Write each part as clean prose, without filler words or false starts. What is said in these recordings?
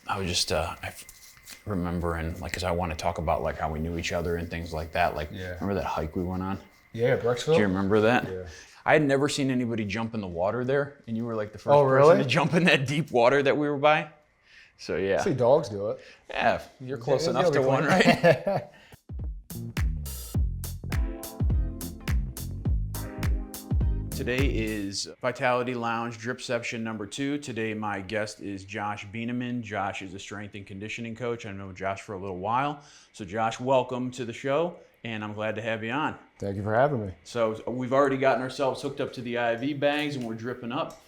I was just remembering, like, because I want to talk about like how we knew each other and things like that. Like, remember that hike we went on? Yeah, Brexville. Do you remember that? Yeah. I had never seen anybody jump in the water there, and you were like the first person really? to jump in that deep water that we were by. So yeah. I see dogs do it. Yeah, you're close enough They'll to be one, clean. right? Today is Vitality Lounge Dripception number 2. Today my guest is Josh Bieneman. Josh is a strength and conditioning coach. I know Josh for a little while. So Josh, welcome to the show, and I'm glad to have you on. Thank you for having me. So we've already gotten ourselves hooked up to the IV bags, and we're dripping up.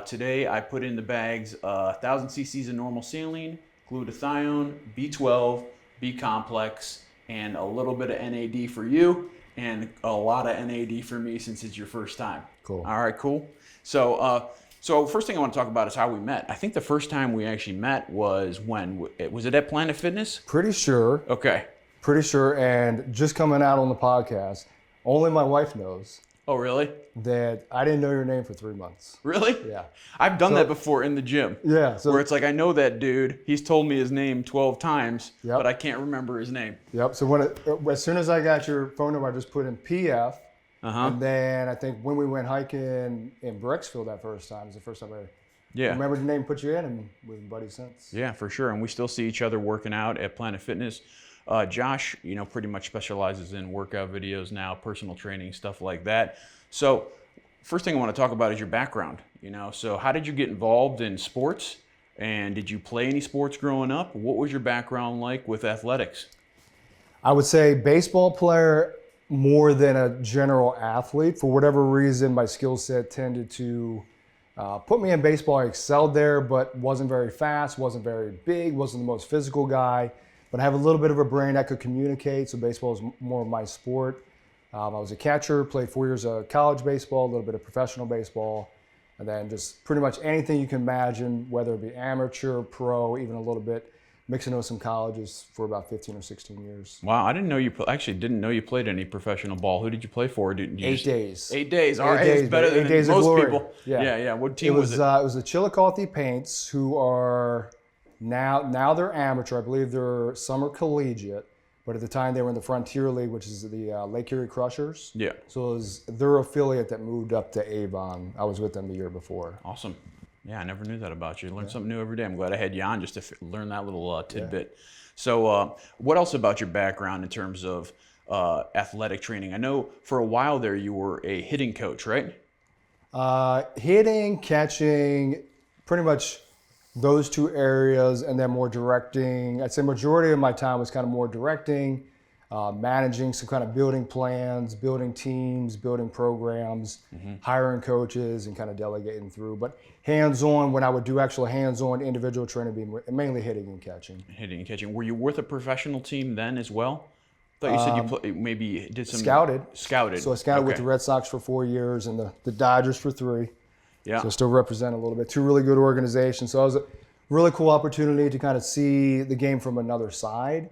Today I put in the bags 1,000 cc's of normal saline, glutathione, B12, B-complex, and a little bit of NAD for you, and a lot of NAD for me since it's your first time. Cool. All right, cool. So first thing I want to talk about is how we met. I think the first time we actually met was when? Was it at Planet Fitness? Pretty sure. Okay. Pretty sure. And just coming out on the podcast, only my wife knows Oh, really? that I didn't know your name for 3 months. Really? Yeah. I've done that before in the gym. Yeah. So Where it's like, I know that dude. He's told me his name 12 times, Yep. but I can't remember his name. Yep. So as soon as I got your phone number, I just put in PF. And then I think when we went hiking in Brexville that first time, was the first time I remembered the name, put you in, and we've been buddies since. Yeah, for sure. And we still see each other working out at Planet Fitness. Josh, pretty much specializes in workout videos now, personal training, stuff like that. So first thing I want to talk about is your background. So how did you get involved in sports? And did you play any sports growing up? What was your background like with athletics? I would say baseball player more than a general athlete. For whatever reason, my skill set tended to put me in baseball. I excelled there, but wasn't very fast, wasn't very big, wasn't the most physical guy. But I have a little bit of a brain that could communicate, so baseball is more of my sport. I was a catcher, played 4 years of college baseball, a little bit of professional baseball, and then just pretty much anything you can imagine, whether it be amateur, pro, even a little bit, mixing with some colleges for about 15 or 16 years. Wow, I didn't know you played any professional ball. Who did you play for? 8 days. 8 days. All 8 right, days, it's better but 8 than days of most glory. people. Yeah. What team It was was it? it was the Chillicothe Paints, who are now they're amateur. I believe they're summer collegiate, but at the time they were in the Frontier League, which is the Lake Erie Crushers. Yeah. So it was their affiliate that moved up to Avon. I was with them the year before. Awesome. Yeah, I never knew that about you. Learn something new every day. I'm glad I had you on just to learn that little tidbit. So what else about your background in terms of athletic training? I know for a while there you were a hitting coach, right? Hitting, catching, pretty much those two areas, and then more directing. I'd say majority of my time was kind of more directing, managing some kind of building plans, building teams, building programs, hiring coaches, and kind of delegating through. But hands-on, when I would do actual hands-on individual training, be mainly hitting and catching. Hitting and catching. Were you with a professional team then as well? I thought you said you maybe did some... Scouted. So I scouted with the Red Sox for 4 years and the Dodgers for 3. Yeah. So still represent a little bit. 2 really good organizations. So it was a really cool opportunity to kind of see the game from another side.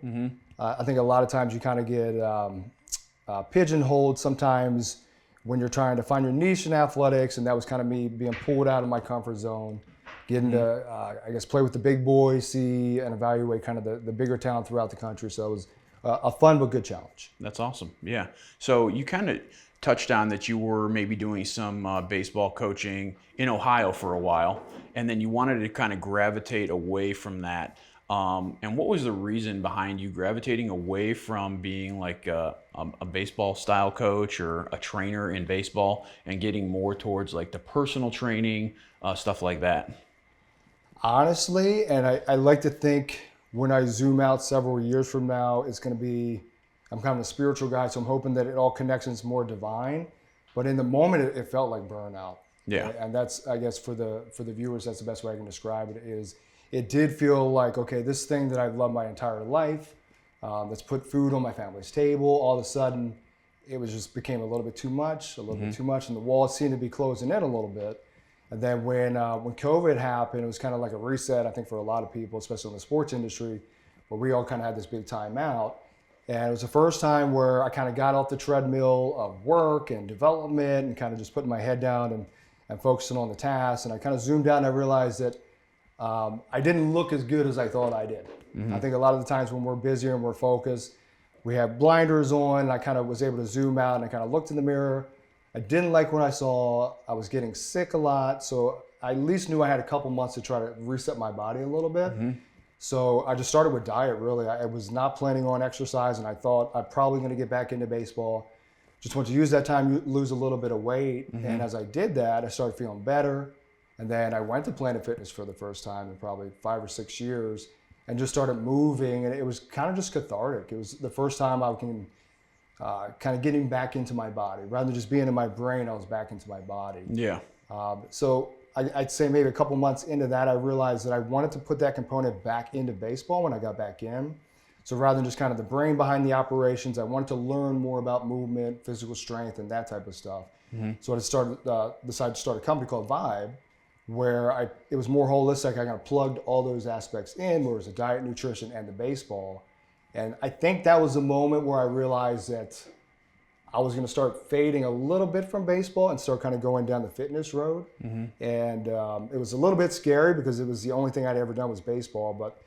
I think a lot of times you kind of get pigeonholed sometimes when you're trying to find your niche in athletics, and that was kind of me being pulled out of my comfort zone, getting to, play with the big boys, see and evaluate kind of the bigger talent throughout the country. So it was a fun but good challenge. That's awesome. Yeah. So you kind of touched on that you were maybe doing some baseball coaching in Ohio for a while, and then you wanted to kind of gravitate away from that. And what was the reason behind you gravitating away from being like a baseball style coach or a trainer in baseball and getting more towards like the personal training, stuff like that? Honestly, and I like to think when I zoom out several years from now, it's going to be, I'm kind of a spiritual guy, so I'm hoping that it all connects and it's more divine. But in the moment, it felt like burnout. Yeah. And that's, I guess, for the viewers, that's the best way I can describe it, is it did feel like, okay, this thing that I've loved my entire life, that's put food on my family's table, all of a sudden, it was just became a little bit too much, and the walls seemed to be closing in a little bit. And then when COVID happened, it was kind of like a reset, I think, for a lot of people, especially in the sports industry, where we all kind of had this big time out. And it was the first time where I kind of got off the treadmill of work and development and kind of just putting my head down and focusing on the task. And I kind of zoomed out and I realized that I didn't look as good as I thought I did. I think a lot of the times when we're busier and we're focused, we have blinders on, and I kind of was able to zoom out and I kind of looked in the mirror. I didn't like what I saw. I was getting sick a lot. So I at least knew I had a couple months to try to reset my body a little bit. So I just started with diet, really. I was not planning on exercise, and I thought I'm probably going to get back into baseball. Just wanted to use that time to lose a little bit of weight. And as I did that, I started feeling better. And then I went to Planet Fitness for the first time in probably 5 or 6 years and just started moving. And it was kind of just cathartic. It was the first time I can kind of getting back into my body. Rather than just being in my brain, I was back into my body. Yeah. So I'd say maybe a couple months into that, I realized that I wanted to put that component back into baseball when I got back in. So rather than just kind of the brain behind the operations, I wanted to learn more about movement, physical strength, and that type of stuff. So I decided to start a company called Vibe, where it was more holistic. I kind of plugged all those aspects in, where it was the diet, nutrition, and the baseball. And I think that was the moment where I realized that I was going to start fading a little bit from baseball and start kind of going down the fitness road. And it was a little bit scary because it was the only thing I'd ever done was baseball, but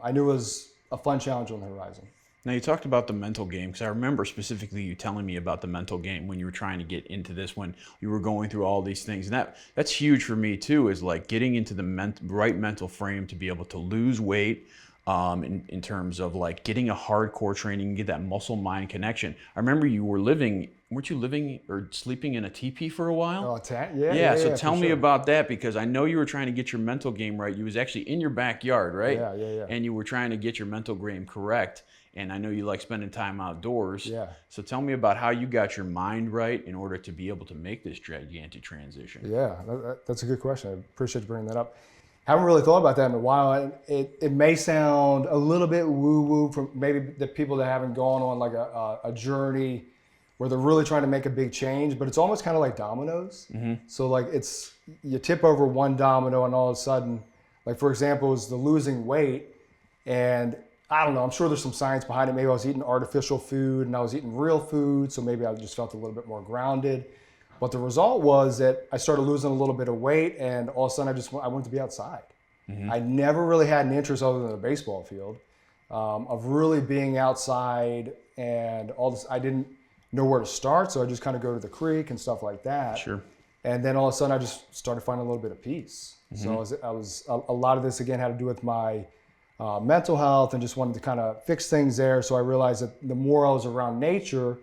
I knew it was a fun challenge on the horizon. Now, you talked about the mental game, because I remember specifically you telling me about the mental game when you were trying to get into this, when you were going through all these things. And that's huge for me too, is like getting into the right mental frame to be able to lose weight, in terms of like getting a hardcore training and get that muscle mind connection. I remember weren't you living or sleeping in a teepee for a while? Oh, Yeah, so tell me sure. about that, because I know you were trying to get your mental game right. You was actually in your backyard, right? Yeah. And you were trying to get your mental game correct. And I know you like spending time outdoors. Yeah. So tell me about how you got your mind right in order to be able to make this gigantic transition. Yeah, that's a good question. I appreciate you bringing that up. Haven't really thought about that in a while. It may sound a little bit woo-woo from maybe the people that haven't gone on like a journey where they're really trying to make a big change, but it's almost kind of like dominoes. So like you tip over one domino and all of a sudden, like for example, it was the losing weight, and I don't know, I'm sure there's some science behind it. Maybe I was eating artificial food and I was eating real food, so maybe I just felt a little bit more grounded. But the result was that I started losing a little bit of weight, and all of a sudden I wanted to be outside. I never really had an interest other than the baseball field of really being outside and all this. I didn't know where to start, so I just kind of go to the creek and stuff like that. Sure. And then all of a sudden I just started finding a little bit of peace. So a lot of this again had to do with my mental health and just wanted to kind of fix things there. So I realized that the more I was around nature,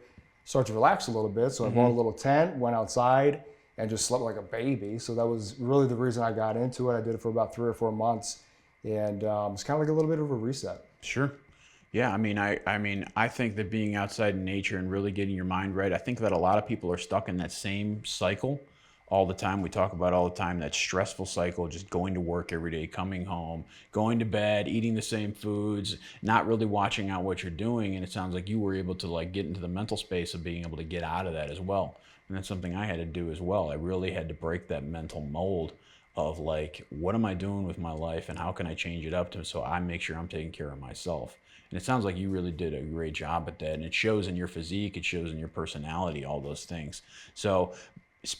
start to relax a little bit. So I bought a little tent, went outside, and just slept like a baby. So that was really the reason I got into it. I did it for about 3 or 4 months, and it's kind of like a little bit of a reset. Sure. Yeah, I think that being outside in nature and really getting your mind right, I think that a lot of people are stuck in that same cycle all the time. We talk about all the time, that stressful cycle, just going to work every day, coming home, going to bed, eating the same foods, not really watching out what you're doing. And it sounds like you were able to like get into the mental space of being able to get out of that as well. And that's something I had to do as well. I really had to break that mental mold of like, what am I doing with my life and how can I change it up so I make sure I'm taking care of myself. And it sounds like you really did a great job at that. And it shows in your physique, it shows in your personality, all those things. So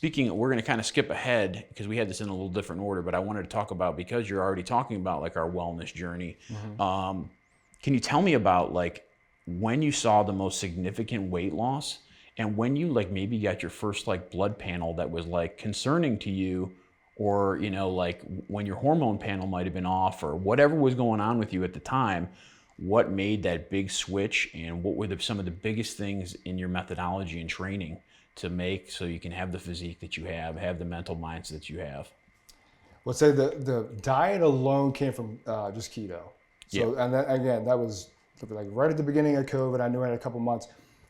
we're going to kind of skip ahead because we had this in a little different order, but I wanted to talk about, because you're already talking about like our wellness journey. Can you tell me about like when you saw the most significant weight loss and when you like maybe got your first like blood panel that was like concerning to you, or, you know, like when your hormone panel might've been off or whatever was going on with you at the time, what made that big switch and what were some of the biggest things in your methodology and training to make so you can have the physique that you have the mental mindset that you have? Let's say the diet alone came from just keto. So, and then, again, that was like right at the beginning of COVID. I knew I had a couple months.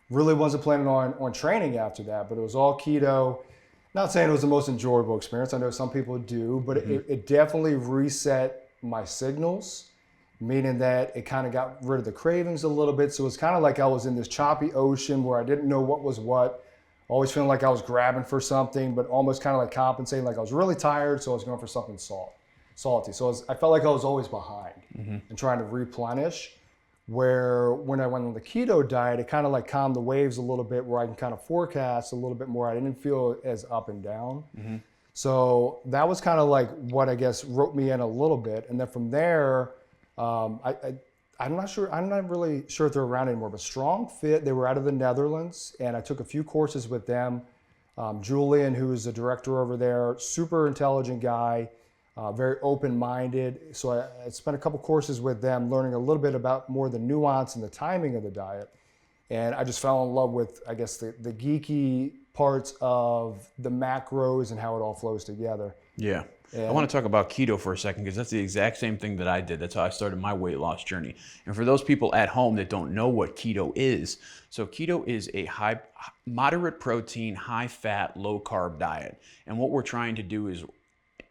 Really wasn't planning on training after that, but it was all keto. Not saying it was the most enjoyable experience. I know some people do, but it definitely reset my signals, meaning that it kind of got rid of the cravings a little bit. So it's kind of like I was in this choppy ocean where I didn't know what was what. Always feeling like I was grabbing for something, but almost kind of like compensating. Like I was really tired, so I was going for something salty. So I felt like I was always behind and trying to replenish. Where when I went on the keto diet, it kind of like calmed the waves a little bit, where I can kind of forecast a little bit more. I didn't feel as up and down. So that was kind of like what I guess wrote me in a little bit. And then from there, I'm not sure, I'm not really sure if they're around anymore, but Strong Fit, they were out of the Netherlands, and I took a few courses with them. Julian, who is the director over there, super intelligent guy, very open-minded. So I spent a couple courses with them, learning a little bit about more the nuance and the timing of the diet. And I just fell in love with, I guess, the geeky parts of the macros and how it all flows together. Yeah. I want to talk about keto for a second because that's the exact same thing that I did. That's how I started my weight loss journey. And for those people at home that don't know what keto is, so keto is a moderate protein, high fat, low carb diet. And what we're trying to do is,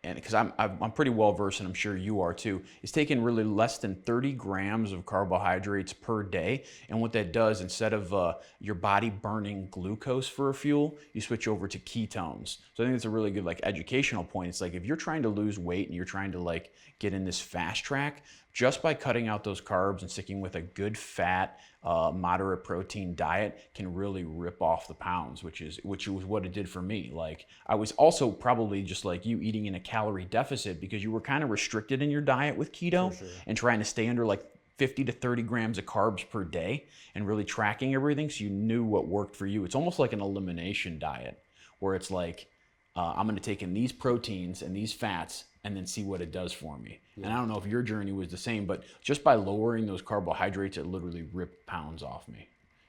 and because I'm pretty well versed, and I'm sure you are too, is taking really less than 30 grams of carbohydrates per day. And what that does, instead of your body burning glucose for a fuel, you switch over to ketones. So I think it's a really good like educational point. It's like if you're trying to lose weight and you're trying to like get in this fast track, just by cutting out those carbs and sticking with a good fat, moderate protein diet can really rip off the pounds, which was what it did for me. Like I was also probably just like you, eating in a calorie deficit because you were kind of restricted in your diet with keto and trying to stay under like 50 to 30 grams of carbs per day and really tracking everything so you knew what worked for you. It's almost like an elimination diet where it's like, I'm going to take in these proteins and these fats and then see what it does for me. Yeah. And I don't know if your journey was the same, but just by lowering those carbohydrates, it literally ripped pounds off me.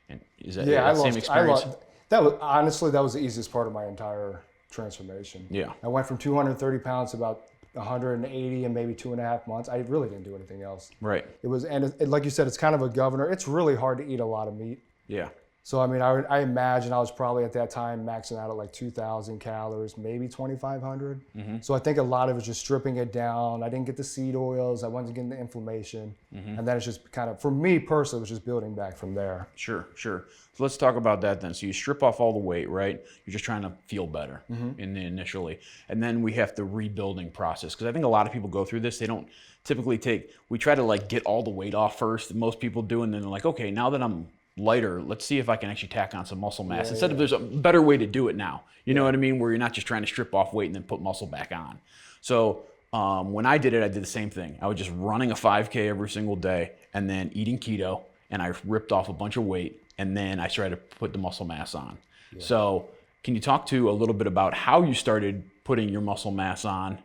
And is that the same experience? That was honestly, that was the easiest part of my entire transformation. Yeah. I went from 230 pounds to about 180 in maybe 2.5 months. I really didn't do anything else. Right. It was, and like you said, it's kind of a governor. It's really hard to eat a lot of meat. Yeah. So, I mean, I imagine I was probably at that time maxing out at like 2,000 calories, maybe 2,500. Mm-hmm. So I think a lot of it was just stripping it down. I didn't get the seed oils. I wasn't getting the inflammation. Mm-hmm. And then it's just kind of, for me personally, it was just building back from there. Sure. So let's talk about that then. So you strip off all the weight, right? You're just trying to feel better initially. And then we have the rebuilding process. Because I think a lot of people go through this. They don't typically we try to like get all the weight off first. Most people do. And then they're like, okay, now that I'm lighter, let's see if I can actually tack on some muscle mass instead of there's a better way to do it now. You know what I mean? Where you're not just trying to strip off weight and then put muscle back on. So when I did it, I did the same thing. I was just running a 5K every single day and then eating keto, and I ripped off a bunch of weight, and then I started to put the muscle mass on. Yeah. So can you talk to a little bit about how you started putting your muscle mass on,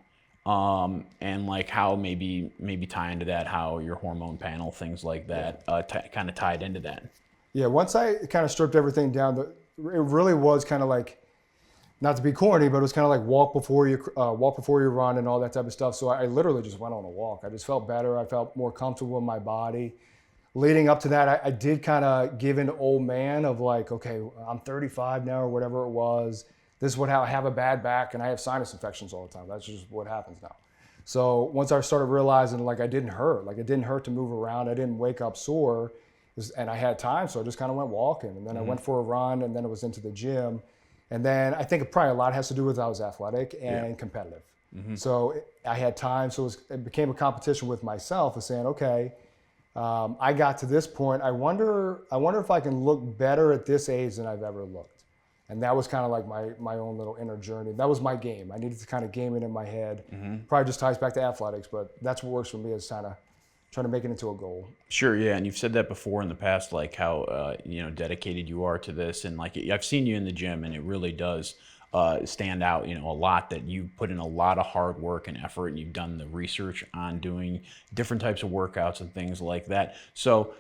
and like how maybe tie into that, how your hormone panel, things like that, kind of tied into that? Yeah, once I kind of stripped everything down, it really was kind of like, not to be corny, but it was kind of like walk before you run and all that type of stuff. So I literally just went on a walk. I just felt better. I felt more comfortable in my body. Leading up to that, I did kind of give in to old man of like, okay, I'm 35 now or whatever it was. This is how I have a bad back and I have sinus infections all the time. That's just what happens now. So once I started realizing like it didn't hurt to move around. I didn't wake up sore. And I had time, so I just kind of went walking. And then I went for a run, and then it was into the gym. And then I think probably a lot has to do with I was athletic and competitive. Mm-hmm. So I had time, so it became a competition with myself of saying, okay, I got to this point. I wonder if I can look better at this age than I've ever looked. And that was kind of like my own little inner journey. That was my game. I needed to kind of game it in my head. Mm-hmm. Probably just ties back to athletics, but that's what works for me is kind of trying to make it into a goal. Sure, yeah, and you've said that before in the past, like how dedicated you are to this, and like I've seen you in the gym, and it really does stand out, a lot that you put in a lot of hard work and effort, and you've done the research on doing different types of workouts and things like that. So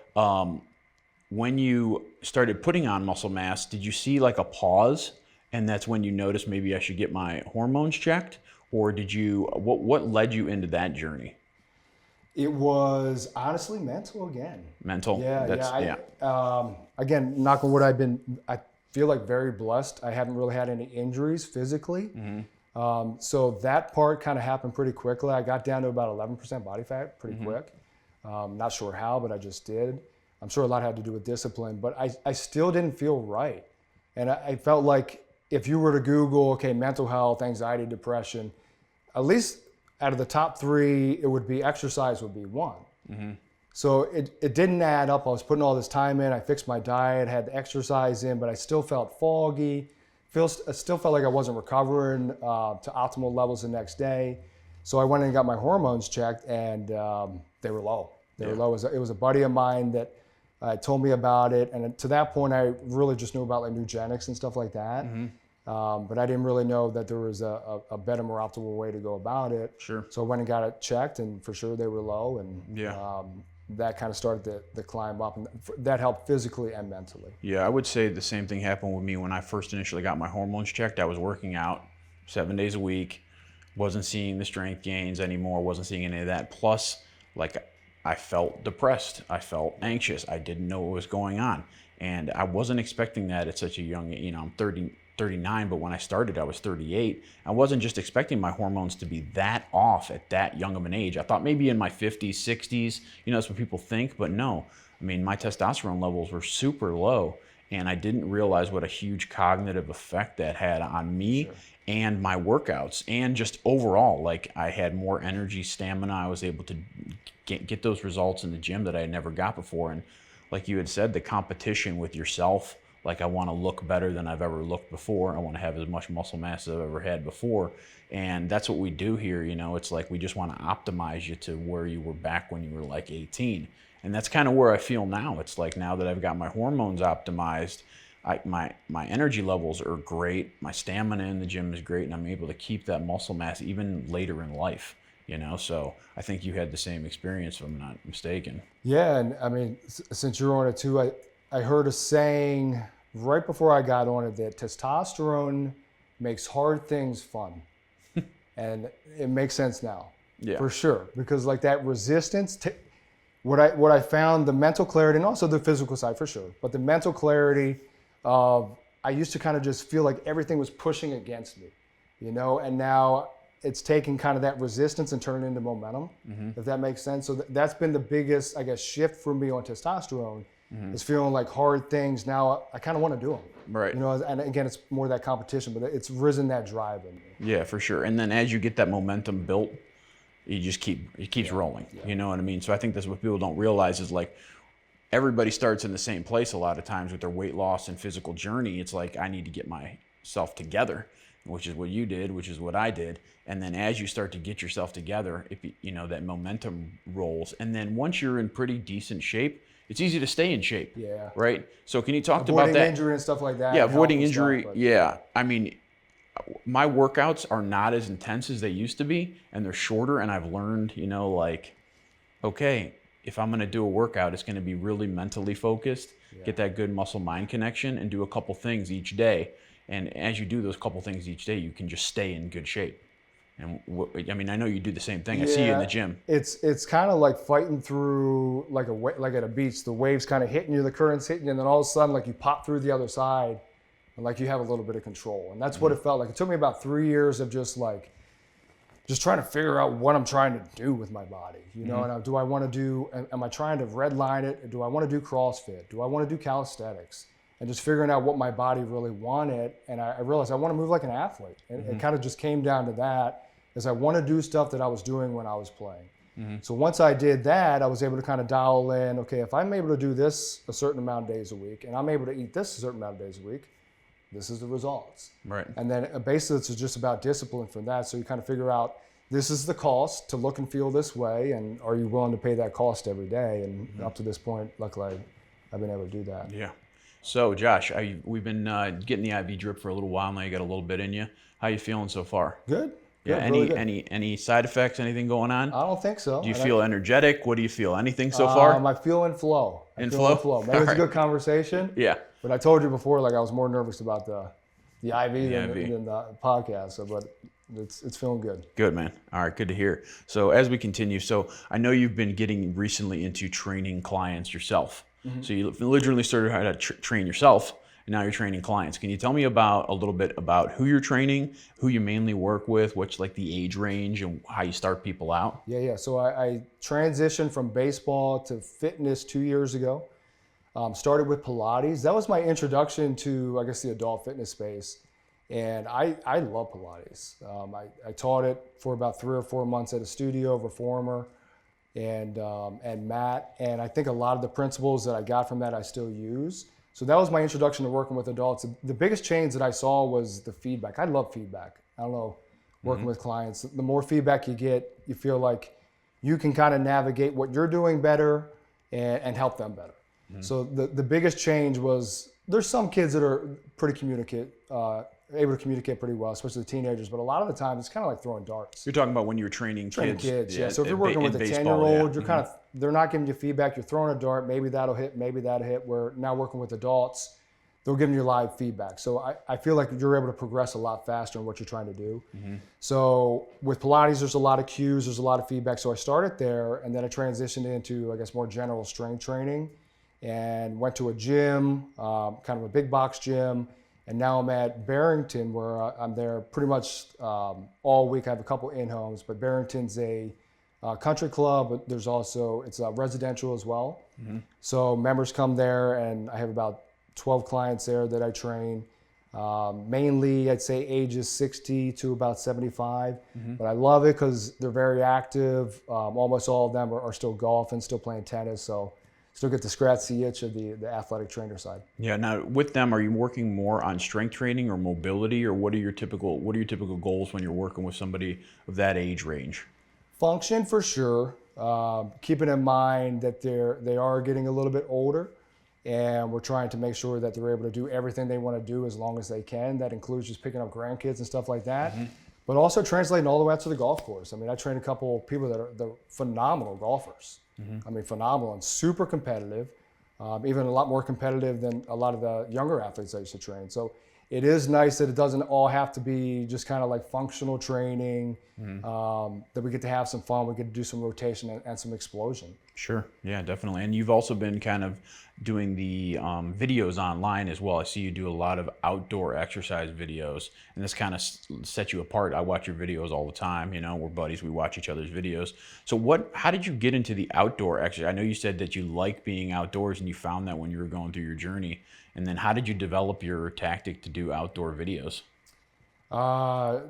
when you started putting on muscle mass, did you see like a pause, and that's when you noticed maybe I should get my hormones checked, or did you? What led you into that journey? It was honestly mental again. Mental? Yeah. Again, knock on wood, I feel like very blessed. I haven't really had any injuries physically. Mm-hmm. So that part kind of happened pretty quickly. I got down to about 11% body fat pretty quick. Not sure how, but I just did. I'm sure a lot had to do with discipline, but I still didn't feel right. And I felt like if you were to Google, okay, mental health, anxiety, depression, at least out of the top three, it would be exercise would be one. Mm-hmm. So it didn't add up. I was putting all this time in. I fixed my diet, had the exercise in, but I still felt foggy, still felt like I wasn't recovering to optimal levels the next day. So I went and got my hormones checked, and they were low. They were low. It was a buddy of mine that told me about it, and to that point, I really just knew about like eugenics and stuff like that. But I didn't really know that there was a better, more optimal way to go about it. Sure. So I went and got it checked, and for sure they were low, and that kind of started the climb up, and that helped physically and mentally. Yeah, I would say the same thing happened with me when I first initially got my hormones checked. I was working out 7 days a week, wasn't seeing the strength gains anymore, wasn't seeing any of that. Plus, like, I felt depressed, I felt anxious, I didn't know what was going on. And I wasn't expecting that at such a young, I'm 39, but when I started, I was 38. I wasn't just expecting my hormones to be that off at that young of an age. I thought maybe in my 50s, 60s, that's what people think, but no. I mean, my testosterone levels were super low, and I didn't realize what a huge cognitive effect that had on me and my workouts, and just overall. Like, I had more energy, stamina. I was able to get those results in the gym that I had never got before. And like you had said, the competition with yourself, like, I want to look better than I've ever looked before. I want to have as much muscle mass as I've ever had before. And that's what we do here. It's like we just want to optimize you to where you were back when you were like 18. And that's kind of where I feel now. It's like, now that I've got my hormones optimized, my energy levels are great. My stamina in the gym is great, and I'm able to keep that muscle mass even later in life. So I think you had the same experience, if I'm not mistaken. Yeah, and I mean, since you're on it too, I heard a saying right before I got on it that testosterone makes hard things fun. And it makes sense now, for sure. Because like that resistance, what I found, the mental clarity, and also the physical side for sure, but the mental clarity of, I used to kind of just feel like everything was pushing against me, and now it's taking kind of that resistance and turning it into momentum, if that makes sense. So that's been the biggest, I guess, shift for me on testosterone, is feeling like hard things. Now I kind of want to do them. Right. And again, it's more that competition, but it's risen that drive in me. Yeah, for sure. And then as you get that momentum built, it keeps rolling. Yeah. You know what I mean? So I think that's what people don't realize is, like, everybody starts in the same place a lot of times with their weight loss and physical journey. It's like, I need to get myself together, which is what you did, which is what I did. And then as you start to get yourself together, that momentum rolls. And then once you're in pretty decent shape, it's easy to stay in shape. Yeah. Right? So can you talk about that? Avoiding injury and stuff like that. Yeah, avoiding injury. Yeah. I mean, my workouts are not as intense as they used to be, and they're shorter. And I've learned, okay, if I'm going to do a workout, it's going to be really mentally focused, get that good muscle-mind connection, and do a couple things each day. And as you do those couple things each day, you can just stay in good shape. And I know you do the same thing. I see you in the gym. It's kind of like fighting through like at a beach. The waves kind of hitting you, the currents hitting you, and then all of a sudden, like, you pop through the other side, and like you have a little bit of control. And that's what it felt like. It took me about 3 years of just trying to figure out what I'm trying to do with my body. And do I want to do? Am I trying to redline it? Do I want to do CrossFit? Do I want to do calisthenics? And just figuring out what my body really wanted. And I realized I want to move like an athlete. And it kind of just came down to that, is I want to do stuff that I was doing when I was playing. So once I did that, I was able to kind of dial in, okay, if I'm able to do this a certain amount of days a week, and I'm able to eat this a certain amount of days a week, this is the results. Right. And then basically it's just about discipline from that. So you kind of figure out, this is the cost to look and feel this way, and are you willing to pay that cost every day? And up to this point, luckily, I've been able to do that. Yeah. So, Josh, we've been getting the IV drip for a little while now. You got a little bit in you. How you feeling so far? Good. Yeah. Good, Any side effects? Anything going on? I don't think so. Do you feel energetic? What do you feel? Anything so far? I feel in flow. In flow? Maybe it's a good conversation. Yeah. But I told you before, like, I was more nervous about the IV than the podcast. So, but it's feeling good. Good, man. All right, good to hear. So as we continue, so I know you've been getting recently into training clients yourself. So you literally started how to train yourself, and now you're training clients. Can you tell me a little bit about who you're training, who you mainly work with, what's like the age range, and how you start people out? Yeah. So I transitioned from baseball to fitness 2 years ago. Started with Pilates. That was my introduction to, I guess, the adult fitness space. And I love Pilates. I taught it for about 3 or 4 months at a studio, Reformer, and Matt. And I think a lot of the principles that I got from that I still use. So that was my introduction to working with adults. The biggest change that I saw was the feedback. I love feedback. I don't know, working with clients, the more feedback you get, you feel like you can kind of navigate what you're doing better and help them better. So the biggest change was, there's some kids that are able to communicate pretty well, especially the teenagers, but a lot of the time it's kind of like throwing darts. You're talking about when you were training kids, yeah. So if you're working with a 10-year-old, you're kind of, they're not giving you feedback, you're throwing a dart, maybe that'll hit, where now working with adults, they'll give you live feedback. So I feel like you're able to progress a lot faster in what you're trying to do. So with Pilates, there's a lot of cues, there's a lot of feedback. So I started there, and then I transitioned into, I guess, more general strength training, and went to a gym, kind of a big box gym. And now I'm at Barrington, where I'm there pretty much all week. I have a couple in-homes, but Barrington's a country club, but there's also, it's residential as well. So members come there, and I have about 12 clients there that I train. Mainly, I'd say ages 60 to about 75. But I love it because they're very active. Almost all of them are still golfing, still playing tennis. So still get to scratch the itch of the athletic trainer side. Yeah. Now, with them, are you working more on strength training or mobility, or what are your typical goals when you're working with somebody of that age range? Function for sure. Keeping in mind that they are getting a little bit older, and we're trying to make sure that they're able to do everything they want to do as long as they can. That includes just picking up grandkids and stuff like that, but also translating all the way out to the golf course. I mean, I train a couple of people that are phenomenal golfers. I mean, phenomenal and super competitive, even a lot more competitive than a lot of the younger athletes I used to train. So it is nice that it doesn't all have to be just kind of like functional training, that we get to have some fun, we get to do some rotation and some explosion. Sure. Yeah, definitely. And you've also been kind of doing the videos online as well. I see you do a lot of outdoor exercise videos, and this kind of sets you apart. I watch your videos all the time. You know, we're buddies. We watch each other's videos. So how did you get into the outdoor exercise? I know you said that you like being outdoors, and you found that when you were going through your journey. And then how did you develop your tactic to do outdoor videos?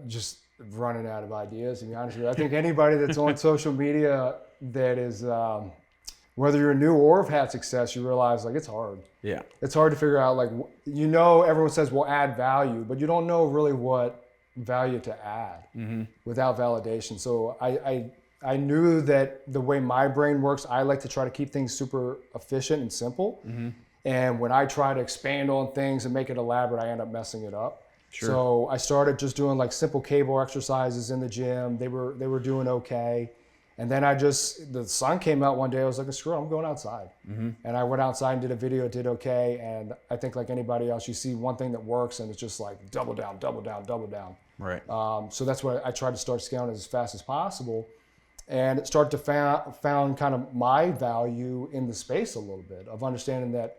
Just running out of ideas, to be honest with you. I think anybody that's on social media that is, whether you're new or have had success, you realize like it's hard. Yeah. It's hard to figure out, like, everyone says we'll add value, but you don't know really what value to add without validation. So I knew that the way my brain works, I like to try to keep things super efficient and simple. And when I try to expand on things and make it elaborate, I end up messing it up. Sure. So I started just doing like simple cable exercises in the gym. They were doing okay. And then the sun came out one day. I was like, screw it, I'm going outside. And I went outside and did a video, did okay. And I think like anybody else, you see one thing that works and it's just like double down, double down, double down. Right. So that's what I tried to start scaling as fast as possible. And it started to found kind of my value in the space a little bit of understanding that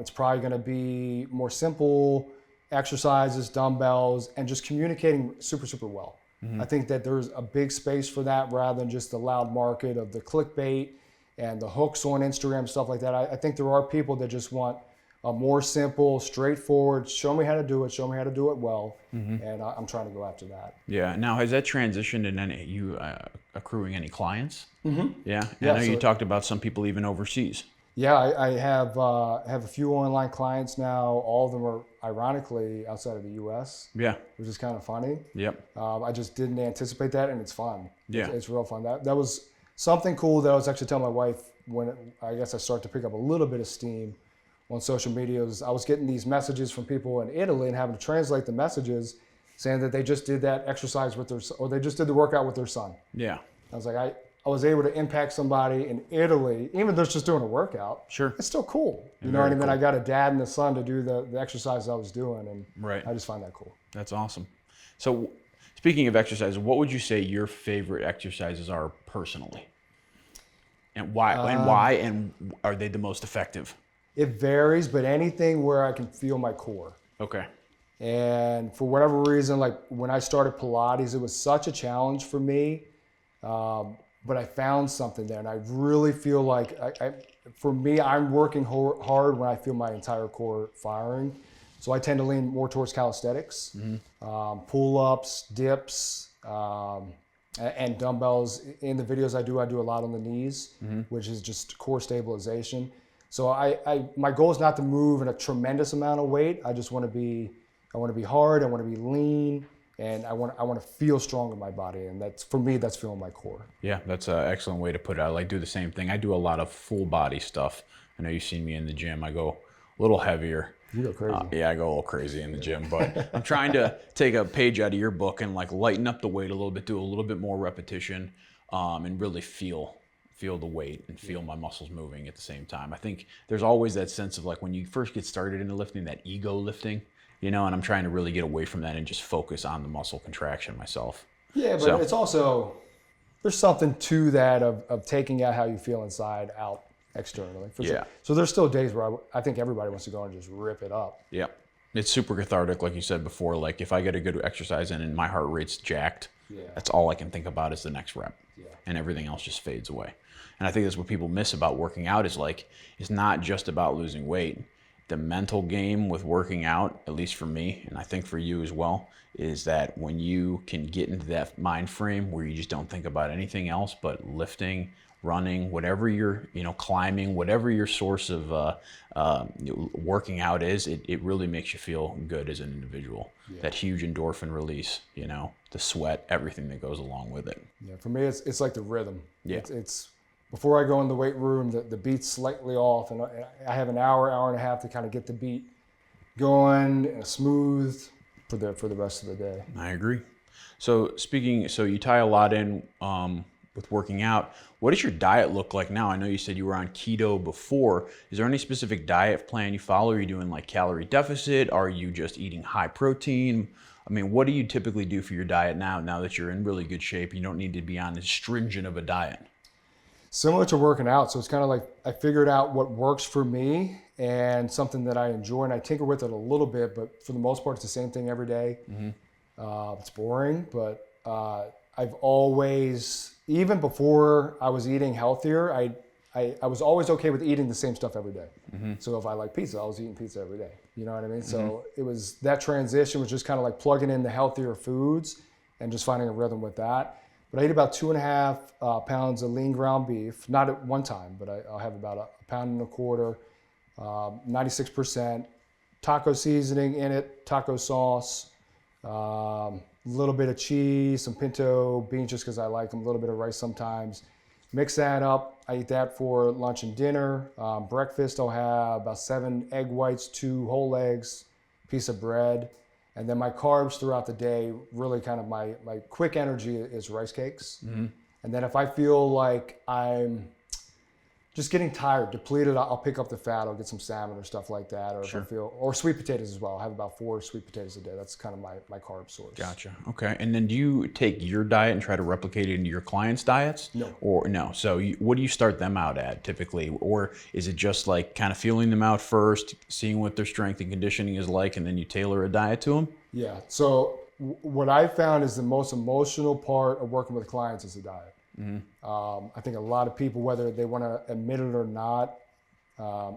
it's probably going to be more simple exercises, dumbbells, and just communicating super, super well. I think that there's a big space for that rather than just the loud market of the clickbait and the hooks on Instagram, stuff like that. I think there are people that just want a more simple, straightforward, show me how to do it well. And I'm trying to go after that. Yeah. Now, has that transitioned in you accruing any clients? Yeah. I know you talked about some people even overseas. Yeah, I have a few online clients now. All of them are ironically outside of the U.S. Yeah, which is kind of funny. Yep. I just didn't anticipate that, and it's fun. Yeah, it's real fun. That was something cool that I was actually telling my wife when I guess I started to pick up a little bit of steam on social media. I was getting these messages from people in Italy and having to translate the messages, saying that they just did that exercise with or they just did the workout with their son. Yeah. I was like, I was able to impact somebody in Italy, even though it's just doing a workout. Sure. It's still cool. You know what I mean? Cool. I got a dad and a son to do the exercise I was doing, and I just find that cool. That's awesome. So speaking of exercise, what would you say your favorite exercises are personally? And why? And are they the most effective? It varies, but anything where I can feel my core. Okay. And for whatever reason, like when I started Pilates, it was such a challenge for me. But I found something there, and I really feel like, for me, I'm working hard when I feel my entire core firing. So I tend to lean more towards calisthenics, pull-ups, dips, and dumbbells. In the videos I do a lot on the knees, which is just core stabilization. So my goal is not to move in a tremendous amount of weight. I just want to be hard. I want to be lean, and I want to feel strong in my body. And for me, that's feeling my core. Yeah, that's an excellent way to put it. I like do the same thing. I do a lot of full body stuff. I know you've seen me in the gym. I go a little heavier. You go crazy. Yeah, I go a little crazy in the gym, but I'm trying to take a page out of your book and like lighten up the weight a little bit, do a little bit more repetition, and really feel the weight and feel my muscles moving at the same time. I think there's always that sense of like when you first get started into lifting, that ego lifting, and I'm trying to really get away from that and just focus on the muscle contraction myself. Yeah, but it's also, there's something to that of taking out how you feel inside out externally. For sure. So there's still days where I think everybody wants to go and just rip it up. Yeah. It's super cathartic, like you said before. Like if I get a good exercise in and my heart rate's jacked, that's all I can think about is the next rep. And everything else just fades away. And I think that's what people miss about working out is like, it's not just about losing weight. The mental game with working out, at least for me, and I think for you as well, is that when you can get into that mind frame where you just don't think about anything else but lifting, running, whatever you're, climbing, whatever your source of working out is, it really makes you feel good as an individual. That huge endorphin release, the sweat, everything that goes along with it. Yeah, for me, it's like the rhythm. Yeah. It's before I go in the weight room, the beat's slightly off, and I have an hour and a half to kind of get the beat going and smooth for the rest of the day. I agree. So you tie a lot in with working out. What does your diet look like now? I know you said you were on keto before. Is there any specific diet plan you follow? Are you doing like calorie deficit? Are you just eating high protein? I mean, what do you typically do for your diet now that you're in really good shape? You don't need to be on as stringent of a diet. Similar to working out. So it's kind of like I figured out what works for me and something that I enjoy, and I tinker with it a little bit, but for the most part, it's the same thing every day. It's boring, but I've always, even before I was eating healthier, I was always okay with eating the same stuff every day. So if I like pizza, I was eating pizza every day. You know what I mean? So it was, that transition was just kind of like plugging in the healthier foods and just finding a rhythm with that. But I eat about 2.5 pounds of lean ground beef, not at one time, but I'll have about a pound and a quarter, 96%, taco seasoning in it, taco sauce, a little bit of cheese, some pinto beans just because I like them, a little bit of rice sometimes. Mix that up. I eat that for lunch and dinner. Breakfast, I'll have about 7 egg whites, 2 whole eggs, piece of bread. And then my carbs throughout the day, really kind of my quick energy is rice cakes. And then if I feel like I'm just getting tired, depleted, I'll pick up the fat. I'll get some salmon or stuff like that. Or if I feel, or sweet potatoes as well. I have about 4 sweet potatoes a day. That's kind of my carb source. Gotcha. Okay. And then do you take your diet and try to replicate it into your clients' diets? No. Or no. So what do you start them out at typically? Or is it just like kind of feeling them out first, seeing what their strength and conditioning is like, and then you tailor a diet to them? Yeah. So what I found is the most emotional part of working with clients is the diet. I think a lot of people, whether they want to admit it or not,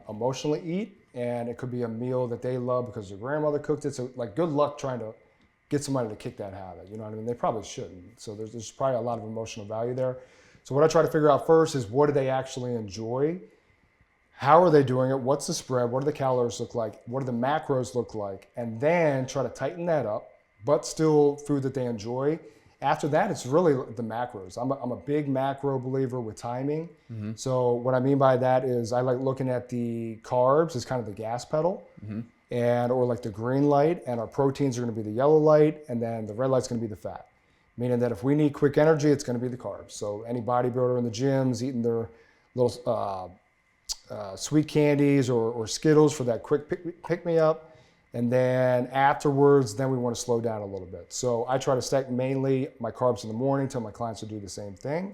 emotionally eat, and it could be a meal that they love because their grandmother cooked it. So like, good luck trying to get somebody to kick that habit. You know what I mean? They probably shouldn't. So there's probably a lot of emotional value there. So what I try to figure out first is, what do they actually enjoy? How are they doing it? What's the spread? What do the calories look like? What do the macros look like? And then try to tighten that up, but still food that they enjoy. After that, it's really the macros. I'm a big macro believer with timing. So what I mean by that is I like looking at the carbs as kind of the gas pedal, and or like the green light, and our proteins are going to be the yellow light, and then the red light's going to be the fat. Meaning that if we need quick energy, it's going to be the carbs. So any bodybuilder in the gyms eating their little sweet candies or Skittles for that quick pick me up. And then afterwards, then we want to slow down a little bit. So I try to stack mainly my carbs in the morning, tell my clients to do the same thing.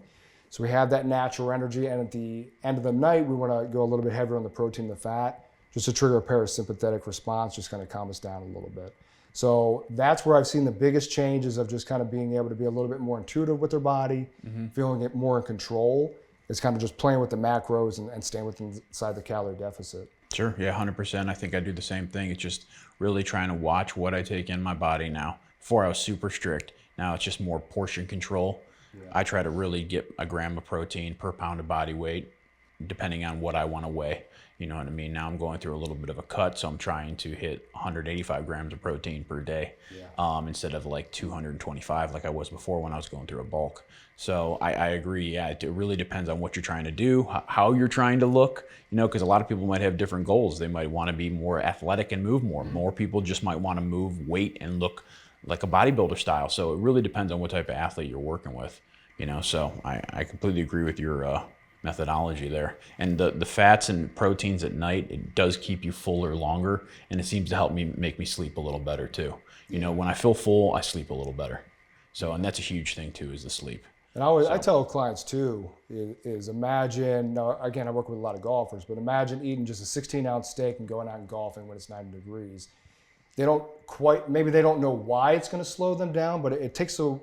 So we have that natural energy. And at the end of the night, we want to go a little bit heavier on the protein and the fat, just to trigger a parasympathetic response, just kind of calm us down a little bit. So that's where I've seen the biggest changes of just kind of being able to be a little bit more intuitive with their body, feeling it more in control. It's kind of just playing with the macros and staying within inside the calorie deficit. Sure. Yeah, 100%. I think I do the same thing. It's just really trying to watch what I take in my body now. Before I was super strict. Now it's just more portion control. I try to really get a gram of protein per pound of body weight. depending on what I want to weigh. You know what I mean? Now I'm going through a little bit of a cut, so I'm trying to hit 185 grams of protein per day, instead of like 225 like I was before when I was going through a bulk. So I agree. Yeah, it really depends on what you're trying to do, how you're trying to look, you know, because a lot of people might have different goals. They might want to be more athletic and move more. More people just might want to move weight and look like a bodybuilder style. So it really depends on what type of athlete you're working with, you know. So I completely agree with your methodology there. And the fats and proteins at night, it does keep you fuller longer, and it seems to help me make me sleep a little better too. You know, when I feel full, I sleep a little better. So, and that's a huge thing too, is the sleep. And I tell clients too, is imagine, now again, I work with a lot of golfers, but imagine eating just a 16-ounce steak and going out and golfing when it's 90 degrees. Maybe they don't know why it's going to slow them down, but it takes so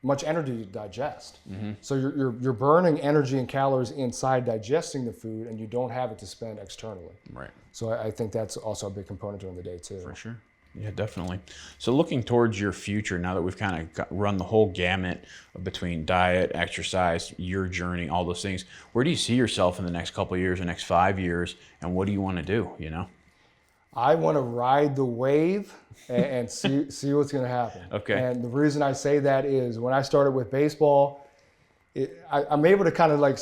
much energy to digest. So you're burning energy and calories inside digesting the food, and you don't have it to spend externally. Right. So I think that's also a big component during the day too. For sure. Yeah, definitely. So looking towards your future, now that we've kind of run the whole gamut between diet, exercise, your journey, all those things, where do you see yourself in the next couple of years, the next 5 years, and what do you want to do, you know? I want to ride the wave and see what's going to happen. Okay. And the reason I say that is when I started with baseball, I'm able to kind of like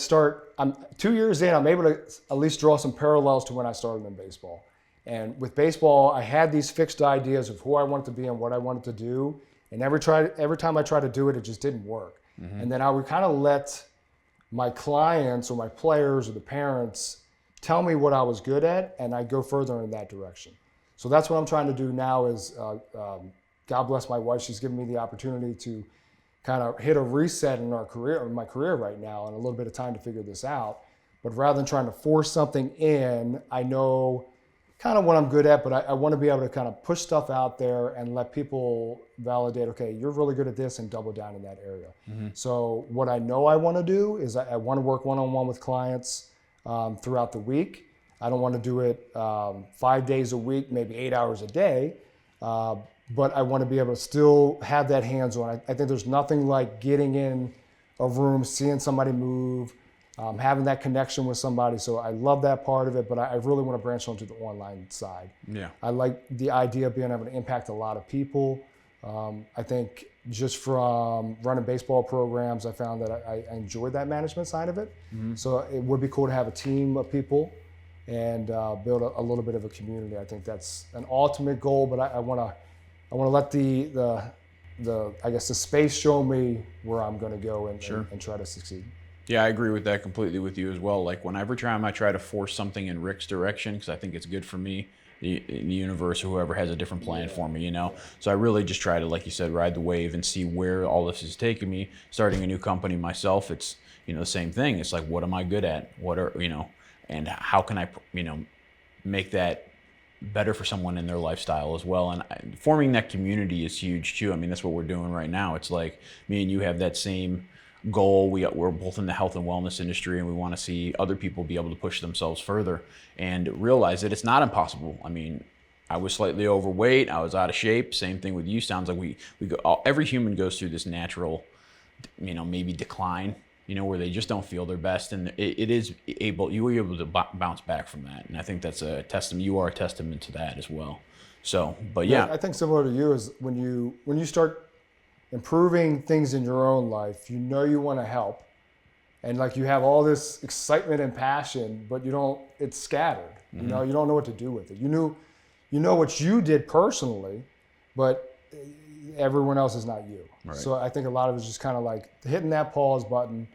I'm 2 years in, I'm able to at least draw some parallels to when I started in baseball. And with baseball, I had these fixed ideas of who I wanted to be and what I wanted to do. And every time I tried to do it, it just didn't work. And then I would kind of let my clients or my players or the parents tell me what I was good at, and I go further in that direction. So that's what I'm trying to do now is, God bless my wife, she's given me the opportunity to kind of hit a reset in my career right now, and a little bit of time to figure this out. But rather than trying to force something in, I know kind of what I'm good at, but I want to be able to kind of push stuff out there and let people validate, okay, you're really good at this, and double down in that area. So what I know I want to do is I want to work one-on-one with clients throughout the week. I don't want to do it 5 days a week, maybe 8 hours a day, but I want to be able to still have that hands-on. I think there's nothing like getting in a room, seeing somebody move, having that connection with somebody. So I love that part of it, but I really want to branch onto the online side. Yeah. I like the idea of being able to impact a lot of people. I think just from running baseball programs, I found that I enjoyed that management side of it. So it would be cool to have a team of people and build a little bit of a community. I think that's an ultimate goal, but I want to let the I guess the space show me where I'm going to go and try to succeed. Yeah, I agree with that completely with you as well. Like whenever time I try to force something in Rick's direction, because I think it's good for me, the universe, or whoever has a different plan for me, you know. So I really just try to, like you said, ride the wave and see where all this is taking me. Starting a new company myself, it's, you know, the same thing. It's like, what am I good at? What are, you know, and how can I, you know, make that better for someone in their lifestyle as well. And forming that community is huge too. I mean, that's what we're doing right now. It's like me and you have that same goal. We're both in the health and wellness industry, and we want to see other people be able to push themselves further and realize that it's not impossible. I mean, I was slightly overweight, I was out of shape. Same thing with you. Sounds like we go. Every human goes through this natural, you know, maybe decline, you know, where they just don't feel their best, and you were able to bounce back from that. And I think that's a testament. You are a testament to that as well. So, but yeah, I think similar to you is when you start improving things in your own life, you know you want to help, and like you have all this excitement and passion, but it's scattered. You know, you don't know what to do with it. You know what you did personally, but everyone else is not you. Right. So I think a lot of it is just kind of like hitting that pause button,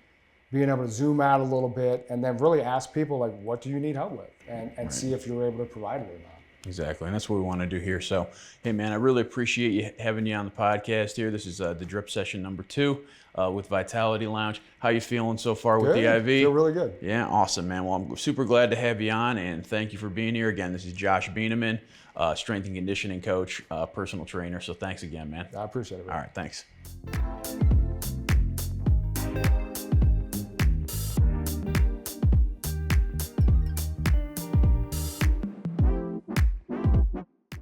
being able to zoom out a little bit, and then really ask people, like, what do you need help with, and see if you're able to provide it or not. Exactly, and that's what we want to do here. So, hey man, I really appreciate you having you on the podcast here. This is the drip session number 2 with Vitality Lounge. How you feeling so far with the IV? Feel really good. Yeah, awesome, man. Well, I'm super glad to have you on, and thank you for being here. Again, this is Josh Bieneman, strength and conditioning coach, personal trainer. So thanks again, man. I appreciate it, man. All right, thanks.